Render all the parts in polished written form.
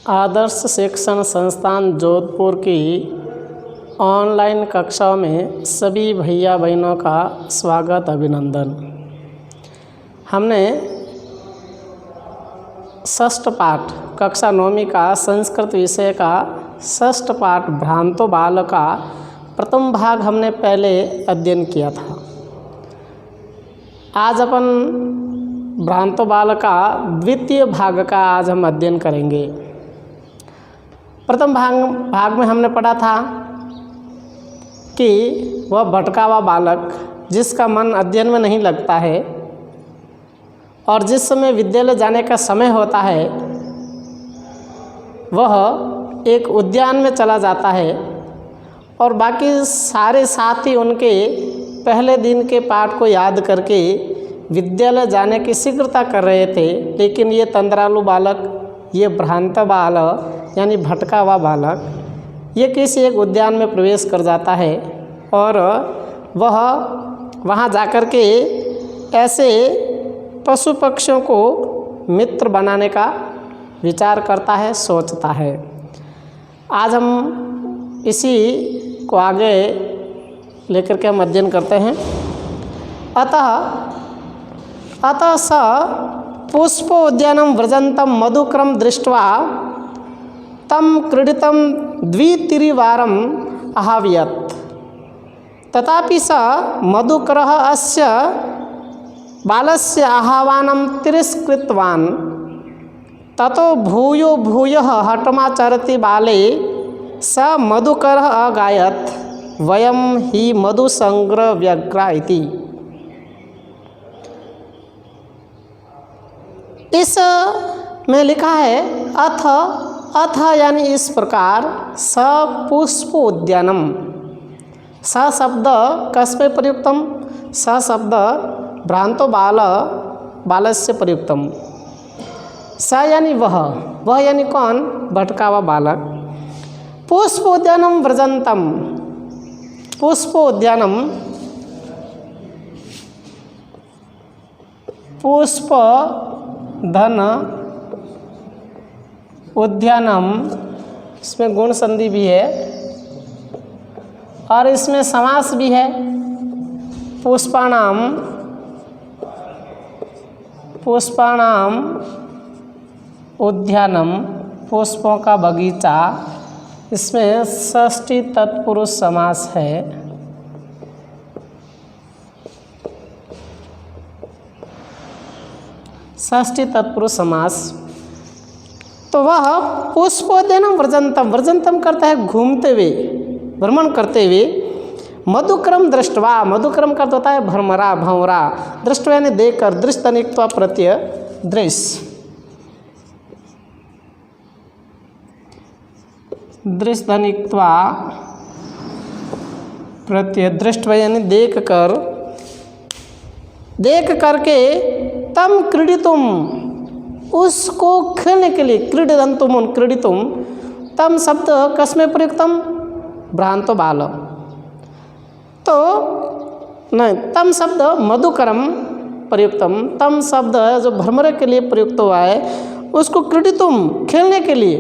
आदर्श शिक्षण संस्थान जोधपुर की ऑनलाइन कक्षाओं में सभी भैया बहनों का स्वागत अभिनंदन। हमने षष्ठ पाठ कक्षा 9वीं का संस्कृत विषय का षष्ठ पाठ भ्रांतो बाल का प्रथम भाग हमने पहले अध्ययन किया था। आज अपन भ्रांतो बाल का द्वितीय भाग का आज हम अध्ययन करेंगे। प्रथम भाग में हमने पढ़ा था कि वह भटका हुआ बालक जिसका मन अध्ययन में नहीं लगता है और जिस समय विद्यालय जाने का समय होता है वह एक उद्यान में चला जाता है और बाकी सारे साथी उनके पहले दिन के पाठ को याद करके विद्यालय जाने की शीघ्रता कर रहे थे, लेकिन ये तंद्रालु बालक, ये भ्रांत बालक यानी भटका हुआ बालक ये किसी एक उद्यान में प्रवेश कर जाता है और वह वहाँ जाकर के ऐसे पशु पक्षियों को मित्र बनाने का विचार करता है, सोचता है। आज हम इसी को आगे लेकर के हम अध्ययन करते हैं। अतः स पुष्पोद्यानं व्रजन्तं मधुकरं दृष्ट्वा तं क्रीडितं द्वित्रिवारम् अहावयत्। तथापि स मधुकरः अस्य बालस्य आह्वानं तिरस्कृतवान्। ततो भूयो भूयः हठमाचरति बाले स मधुकरः अगायत्, वयं हि मधुसंग्रहव्यग्रा इति। इस में लिखा है अथ यानी इस प्रकार स पुष्प उद्यानम। स शब्द कस्मै प्रयुक्तम? स शब्द भ्रांतो बालस्य प्रयुक्तम। स यानी वह यानी कौन? भटका हुआ बालक। पुष्प उद्यानम व्रजंतम, पुष्प उद्यानम, पुष्प धन उद्यानम, इसमें गुण संधि भी है और इसमें समास भी है। पुष्पाणाम, पुष्पाणाम उद्यानम, पुष्पों का बगीचा, इसमें षष्ठी तत्पुरुष समास है। षष्ठी तत्पुरुष समास। तो वह पुष्पोद्यानम व्रजंतम, व्रजंतम करता है घूमते हुए, भ्रमण करते हुए। मधुक्रम दृष्टवा, मधुक्रम का होता है भ्रमरा, भंवरा। दृष्टवा यानी देखकर, दृष्ट धनिकत्वा प्रत्यय दृश्य, दृष्ट धनिकत्वा प्रत्यय दृष्टवा यानी देख कर, देख करके तम क्रीडितुम, उसको खेलने के लिए, क्रीडन्तुम क्रीडितुम, तम शब्द कस्मै प्रयुक्तम? भ्रांतो बाल। तो नहीं, तम शब्द मधुकरम प्रयुक्तम, तम शब्द जो भ्रमर के लिए प्रयुक्त हुआ है उसको क्रीडितुम खेलने के लिए,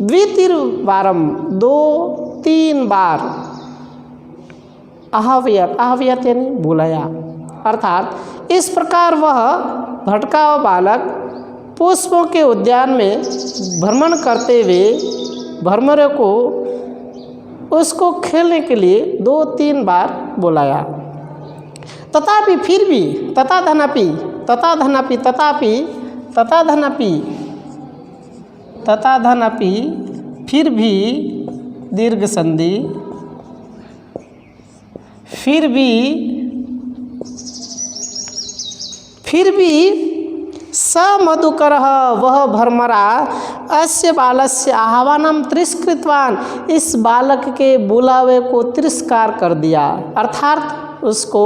द्वित्रिवारम 2-3 बार, आह्वयत्, आह्वयत् यानी बुलाया। अर्थात इस प्रकार वह भटका हुआ बालक पुष्पों के उद्यान में भ्रमण करते हुए भ्रमरों को उसको खेलने के लिए 2-3 बार बुलाया। तथापि फिर भी, तथा धनापि, तथा धनापि, तथापि, तथा धनापि, तथा धनापि, फिर भी दीर्घ संधि, फिर भी स मधुकरः, वह भ्रमरा, अस्य बालस्य आह्वानं तिरस्कृतवान, इस बालक के बुलावे को तिरस्कार कर दिया, अर्थात उसको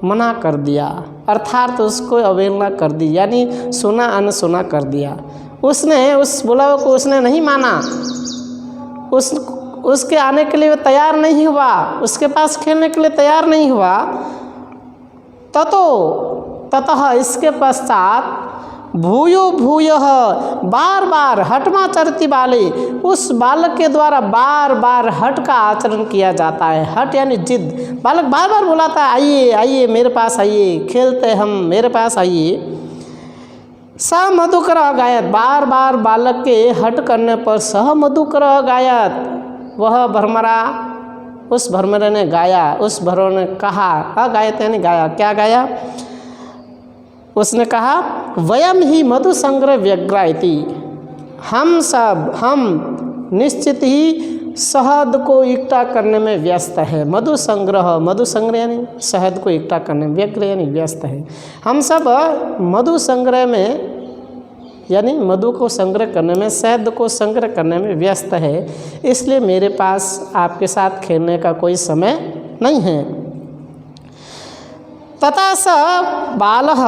मना कर दिया, अर्थात उसको अवहेलना कर दी, यानी सुना अनसुना कर दिया। उसने उस बुलावे को उसने नहीं माना, उसके आने के लिए तैयार नहीं हुआ, उसके पास खेलने के लिए तैयार नहीं हुआ। ततः इसके पश्चात भूयो भूयः बार बार हठमाचरति बाले, उस बालक के द्वारा बार बार हठ का आचरण किया जाता है। हठ यानी जिद, बालक बार बार बुलाता है आइए आइए मेरे पास आइए, खेलते हम, मेरे पास आइए। स मधुकर गायत, बार बार बालक के हट करने पर सह मधुकर गायत, वह भ्रमरा, उस भ्रमरे ने गाया, उस भ्रमर ने कहा, अगायत यानी गाया, क्या गाया? उसने कहा वयम ही मधु संग्रह व्यग्रा इति, हम निश्चित ही शहद को इकट्ठा करने में व्यस्त है। मधु संग्रह यानी शहद को इकट्ठा करने में, व्यग्र यानी व्यस्त है। हम सब मधु संग्रह में यानी मधु को संग्रह करने में, शहद को संग्रह करने में व्यस्त है, इसलिए मेरे पास आपके साथ खेलने का कोई समय नहीं है। तथा स बालः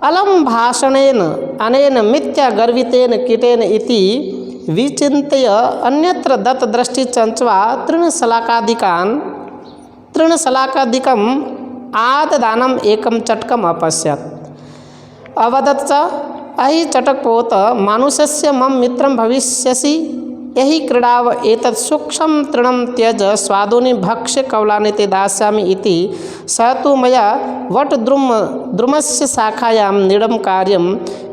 अलम भाषणेन अनेन मिथ्या गर्वितेन कीटेन इति विचिन्त्य अन्यत्र दत्त दृष्टि चंचवा तृणशलाकादिकम् आददानम एकम चटकम अपश्यत्। अवदत् च अहि चटकपोत मानुषस्य मम मित्रं भविष्यसि, यही क्रीडाव एतत् सूक्ष्म तृणं त्यज स्वादूनि भक्ष्य कौलानि ते दास्यामि इति स तु मया वटद्रुमस्य शाखायां निडं कार्यम्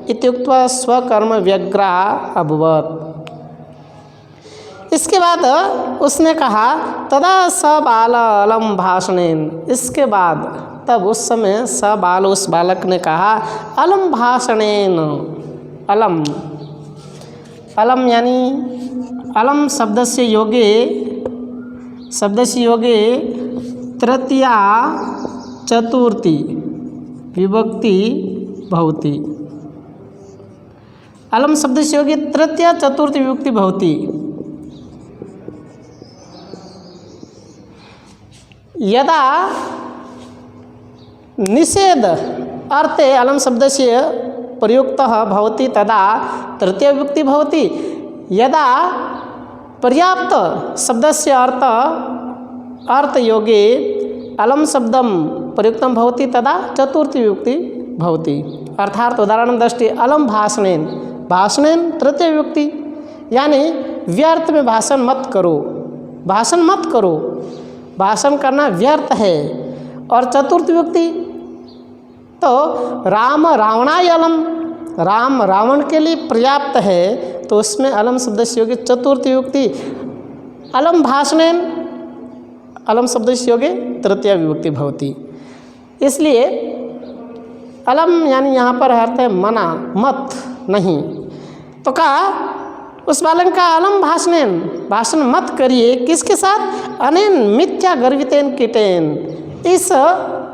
इत्युक्त्वा स्वकर्म व्यग्रा अभवत्। इसके बाद उसने कहा तदा स बाल अलम भाषणेन, इसके बाद तब उस समय स बाल, उस बालक ने कहा अलम भाषणेन, अलम यानी अलम शब्दस्य योगे तृतीया चतुर्थी विभक्ति भवति। अलम शब्दस्य योगे तृतीया चतुर्थी विभक्ति भवति। यदा निषेध अर्थे अलम शब्दस्य प्रयुक्तः भवति तदा तृतीया विभक्ति भवति। यदा पर्याप्त शब्दस्य अर्थ योगे अलम शब्दम प्रयुक्तम भवति तदा चतुर्थी विभक्ति भवति। अर्थात उदाहरण दृष्टि अलम भाषणेन, भाषणेन तृतीय विभक्ति, यानी व्यर्थ में भाषण मत करो, भाषण मत करो, भाषण करना व्यर्थ है। और चतुर्थ विभक्ति तो राम रावणाय अलम, राम रावण के लिए पर्याप्त है, तो उसमें अलम शब्दस्य योगे चतुर्थी विभक्ति, अलम भाषणेन अलम शब्दस्य योगे तृतीया विभक्ति भवति। इसलिए अलम यानी यहाँ पर अर्थ है मना, मत, नहीं। तो कहा उस बालक का अलम भाषणेन, भाषण मत करिए, किसके साथ? अनेन मिथ्या गर्वितेन कीटेन, इस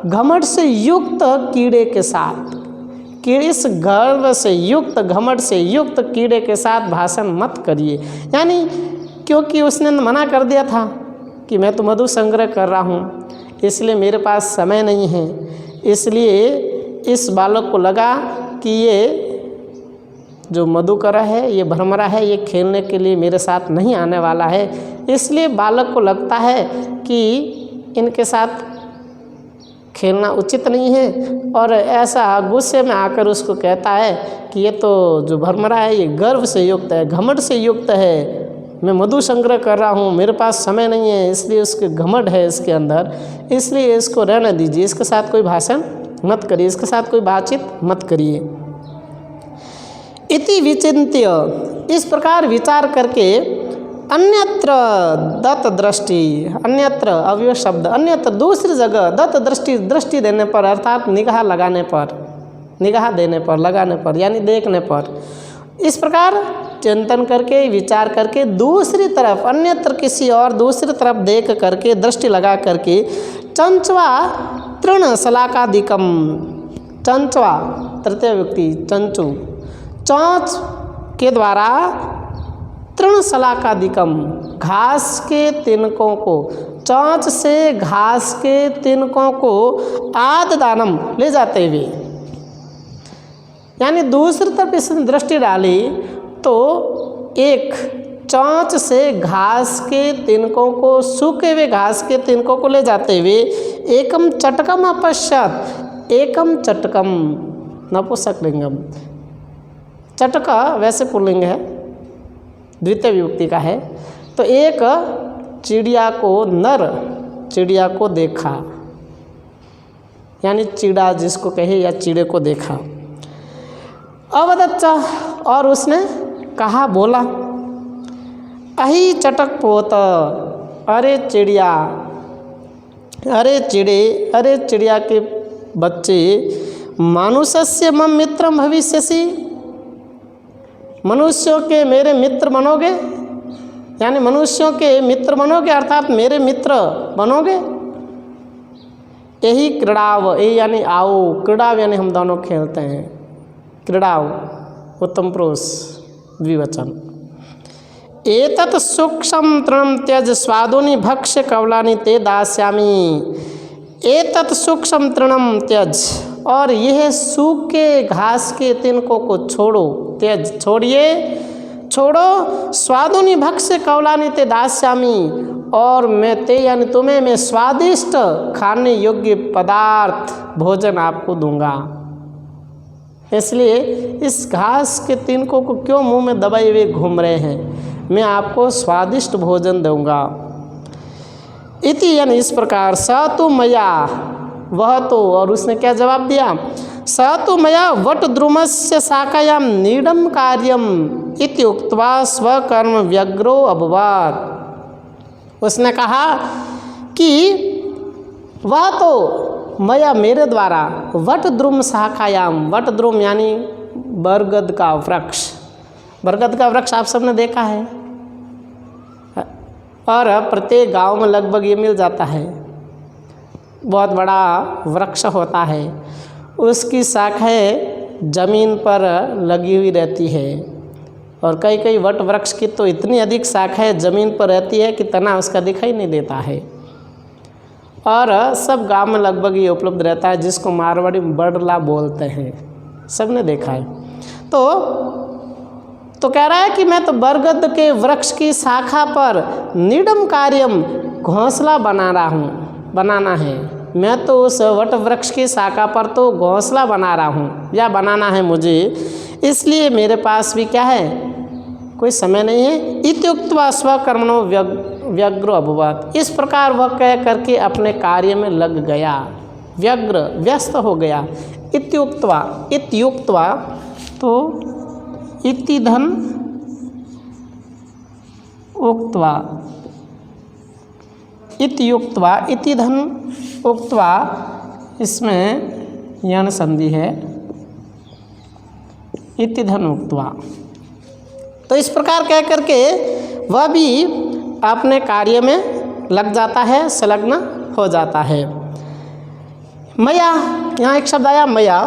घमंड से युक्त कीड़े के साथ, इस गर्व से युक्त, घमंड से युक्त कीड़े के साथ भाषण मत करिए। यानी क्योंकि उसने मना कर दिया था कि मैं तो मधु संग्रह कर रहा हूँ, इसलिए मेरे पास समय नहीं है। इसलिए इस बालक को लगा कि ये जो मधुकर है, ये भ्रमरा है, ये खेलने के लिए मेरे साथ नहीं आने वाला है। इसलिए बालक को लगता है कि इनके साथ खेलना उचित नहीं है, और ऐसा गुस्से में आकर उसको कहता है कि ये तो जो भ्रमरा है ये गर्व से युक्त है, घमंड से युक्त है, मैं मधु संग्रह कर रहा हूँ, मेरे पास समय नहीं है, इसलिए उसके घमंड है इसके अंदर, इसलिए इसको रहने दीजिए, इसके साथ कोई भाषण मत करिए, इसके साथ कोई बातचीत मत करिए। इति विचिन्त्य, इस प्रकार विचार करके अन्यत्र दत्त दृष्टि, अन्यत्र अवयव शब्द, अन्यत्र दूसरी जगह दत्त दृष्टि देने पर, अर्थात निगाह लगाने पर, निगाह देने पर, लगाने पर, यानी देखने पर, इस प्रकार चिंतन करके विचार करके दूसरी तरफ, अन्यत्र किसी और दूसरी तरफ देख करके, दृष्टि लगा करके, चंचवा तृणशलाकादिकम, चंचवा तृतीय व्यक्ति चंचु, चौंच के द्वारा तृणशलाकादिकम, घास के तिनकों को, चौंच से घास के तिनकों को आददानम ले जाते हुए, यानी दूसरी तरफ इसने दृष्टि डाली तो एक चौंच से घास के तिनकों को, सूखे हुए घास के तिनकों को ले जाते हुए, एकम चटकम अपश्यत, एकम चटकम नपुंसकलिंगम, चटक वैसे पुल्लिंग है, द्वितीय विभक्ति का है। तो एक चिड़िया को, नर चिड़िया को देखा, यानी चिड़ा जिसको कहे या चिड़े को देखा। अवदच्च, और उसने कहा, बोला, अहि चटक पोत, अरे चिड़िया, अरे चिड़े, अरे चिड़िया के बच्चे, मानुषस्य मम मित्रम भविष्यसि, मनुष्यों के मेरे मित्र बनोगे, यानी मनुष्यों के मित्र बनोगे, अर्थात मेरे मित्र बनोगे। यही क्रीड़ाव, यही यानी आओ, क्रीड़ाव यानी हम दोनों खेलते हैं, क्रीड़ाव उत्तम पुरुष द्विवचन। एतत् सूक्ष्म तृणम त्यज स्वादुनि भक्ष्य कवलानि ते दास्यामि, एतत् सूक्ष्म तृणम त्यज, और यह सूखे घास के तिनकों को छोड़ो, त्यज छोड़िए, छोड़ो, स्वादुनि भक्ष्य कवलानि ते दास्यामि, और मैं ते यानी तुम्हें मैं स्वादिष्ट खाने योग्य पदार्थ भोजन आपको दूंगा। इसलिए इस घास के तिनकों को क्यों मुंह में दबाए हुए घूम रहे हैं, मैं आपको स्वादिष्ट भोजन दूंगा। इति यानी इस प्रकार, स तु मया, वह तो, और उसने क्या जवाब दिया, स तु मया वटद्रुमस्य शाखायां नीडम कार्यम इति उक्त्वा स्वकर्म व्यग्रो अभवात्। उसने कहा कि वह तो मया मेरे द्वारा वटद्रुम शाखायाम, वटद्रुम यानी बरगद का वृक्ष, बरगद का वृक्ष आप सबने देखा है, और प्रत्येक गांव में लगभग ये मिल जाता है, बहुत बड़ा वृक्ष होता है, उसकी शाखाएं जमीन पर लगी हुई रहती है, और कई कई वट वृक्ष की तो इतनी अधिक शाखाएं जमीन पर रहती है कि तना उसका दिखाई नहीं देता है, और सब गांव में लगभग ये उपलब्ध रहता है, जिसको मारवाड़ी बड़ला बोलते हैं, सबने देखा है। तो कह रहा है कि मैं तो बरगद के वृक्ष की शाखा पर निडम कार्यम, घोंसला बना रहा हूँ, बनाना है, मैं तो उस वट वृक्ष की शाखा पर तो घोंसला बना रहा हूँ, या बनाना है मुझे, इसलिए मेरे पास भी क्या है, कोई समय नहीं है। इत्युक्त्वा स्वकर्मणो व्यग्रो अभवत्, इस प्रकार वह कह करके अपने कार्य में लग गया, व्यग्र व्यस्त हो गया। इत्युक्त्वा, इत्युक्त्वा तो इति धन उक्त्वा, इत्युक्त्वा, इति धन उक्त्वा, इसमें यण संधि है, इति धन उक्त्वा। तो इस प्रकार कह करके वह भी अपने कार्य में लग जाता है, संलग्न हो जाता है। मया, यहाँ एक शब्द आया मया,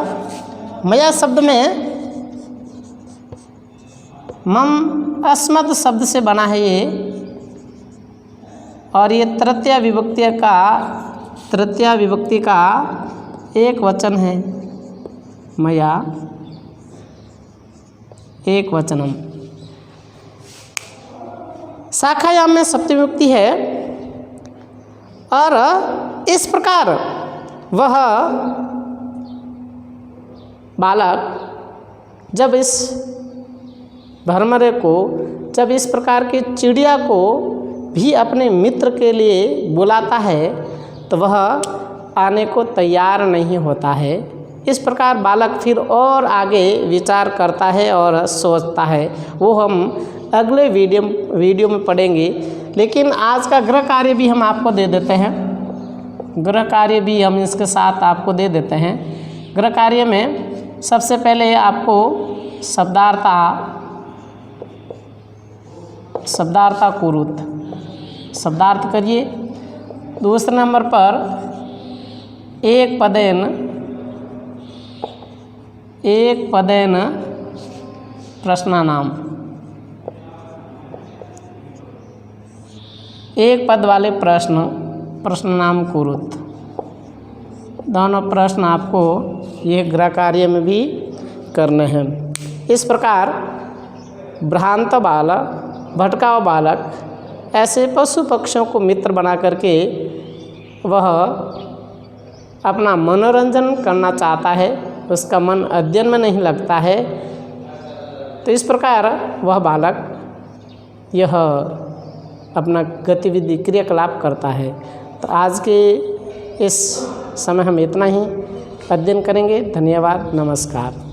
मया शब्द में मम अस्मत् शब्द से बना है ये, और ये तृतीय विभक्ति का एक वचन है, मया एक वचनम। शाखायाम में सप्तमी विभक्ति है, और इस प्रकार वह बालक जब इस भरमरे को, जब इस प्रकार की चिड़िया को भी अपने मित्र के लिए बुलाता है, तो वह आने को तैयार नहीं होता है। इस प्रकार बालक फिर और आगे विचार करता है और सोचता है, वो हम अगले वीडियो में पढ़ेंगे। लेकिन आज का गृह कार्य भी हम आपको दे देते हैं, गृह कार्य भी हम इसके साथ आपको दे देते हैं। गृह कार्य में सबसे पहले आपको शब्दार्था कुरुत, शब्दार्थ करिए। दूसरे नंबर पर एक पदेन प्रश्नानाम, एक पद वाले प्रश्न नाम कुरुत। दोनों प्रश्न आपको ये गृह कार्य में भी करने हैं। इस प्रकार भ्रांत बालक, भटकाव बालक ऐसे पशु पक्षियों को मित्र बना करके वह अपना मनोरंजन करना चाहता है, उसका मन अध्ययन में नहीं लगता है, तो इस प्रकार वह बालक यह अपना गतिविधि क्रियाकलाप करता है। तो आज के इस समय हम इतना ही अध्ययन करेंगे। धन्यवाद, नमस्कार।